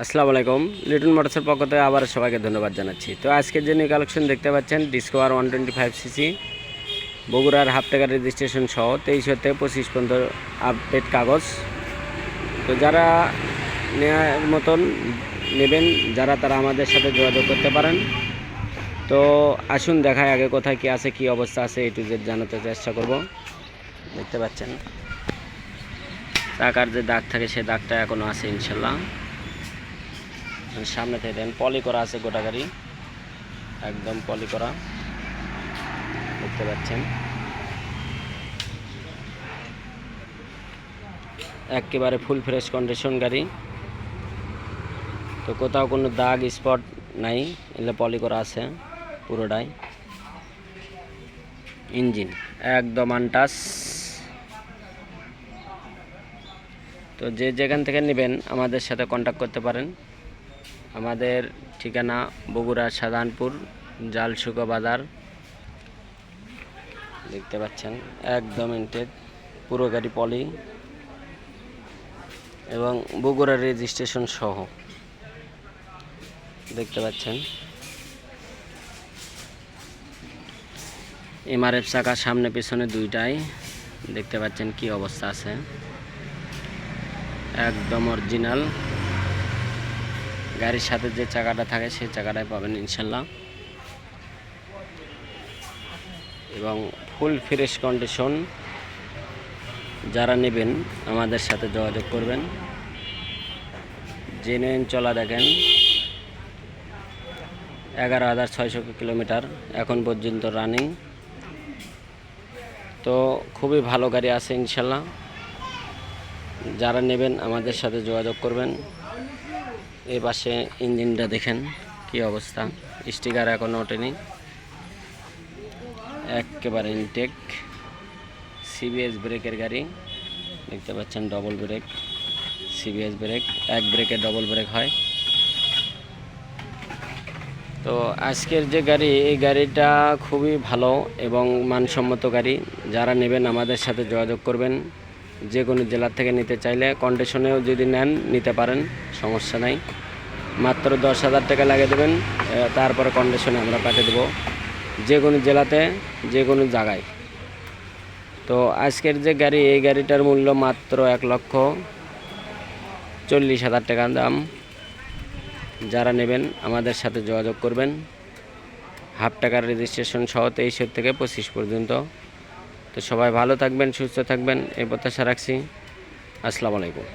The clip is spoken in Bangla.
আসসালামু আলাইকুম। লিটন মোটরসের পক্ষ থেকে আবার সবাইকে ধন্যবাদ জানাচ্ছি। তো আজকের যে নিউ কালেকশন দেখতে পাচ্ছেন ডিসকভার 125cc বগুড়ার হাফ টাকার রেজিস্ট্রেশন সহ 23 হতে 25 পর্যন্ত আপডেট কাগজ। তো যারা নেওয়ার মতন নেবেন যারা তারা আমাদের সাথে যোগাযোগ করতে পারেন। তো আসুন দেখায় আগে কোথায় কি আছে, কি অবস্থা আছে, A to Z জানাতে চেষ্টা করব। দেখতে পাচ্ছেন চাকার যে দাগ থাকে সে দাগটা এখনও আছে ইনশাল্লাহ। সামনে থেকে দেন পলি করা আছে, গোটা গাড়ি একদম পলি করা দেখতে পাচ্ছেন। একেবারে ফুল ফ্রেশ কন্ডিশন গাড়ি, তো কোথাও কোনো দাগ স্পট নাই, এলে পলি করা আছে পুরোটাই। ইঞ্জিন একদম আনটাচ। তো যে যেখান থেকে নেবেন আমাদের সাথে কন্ট্যাক্ট করতে পারেন। আমাদের ঠিকানা বগুড়া শাহজাহানপুর জালসুকা বাজার। দেখতে পাচ্ছেন একদম ইনটেক, পুরো গাড়ি পলি এবং বগুড়ার রেজিস্ট্রেশন সহ দেখতে পাচ্ছেন। MRF চাকা সামনে পিছনে দুইটাই দেখতে পাচ্ছেন কি অবস্থা আছে, একদম অরিজিনাল। গাড়ির সাথে যে চাকাটা থাকে সেই চাকাটাই পাবেন ইনশাল্লাহ, এবং ফুল ফ্রেশ কন্ডিশন। যারা নেবেন আমাদের সাথে যোগাযোগ করবেন। জেনুইন চলা দেখেন 11,600 কিলোমিটার এখন পর্যন্ত রানিং। তো খুবই ভালো গাড়ি আছে ইনশাল্লাহ। যারা নেবেন আমাদের সাথে যোগাযোগ করবেন। এই পাশে ইঞ্জিনটা দেখেন কি অবস্থা, স্টিকার এখনও ওঠেনি, একেবারে ইনটেক। CBS ব্রেকের গাড়ি দেখতে পাচ্ছেন, ডবল ব্রেক CBS ব্রেক, এক ব্রেকে ডবল ব্রেক হয়। তো আজকের যে গাড়ি, এই গাড়িটা খুবই ভালো এবং মানসম্মত গাড়ি। যারা নেবেন আমাদের সাথে যোগাযোগ করবেন। যে কোনো জেলার থেকে নিতে চাইলে কন্ডিশনেও যদি নেন নিতে পারেন, সমস্যা নাই। মাত্র 10,000 টাকা লাগিয়ে দেবেন, তারপরে কন্ডিশনে আমরা পাঠিয়ে দেবো যে কোনো জেলাতে, যে কোনো জায়গায়। তো আজকের যে গাড়ি, এই গাড়িটার মূল্য মাত্র 1,40,000 টাকা দাম। যারা নেবেন আমাদের সাথে যোগাযোগ করবেন। হাফ টাকার রেজিস্ট্রেশন সহ 23 থেকে 25 পর্যন্ত। তো সবাই ভালো থাকবেন, সুস্থ থাকবেন এই প্রত্যাশা রাখছি। আসসালামু আলাইকুম।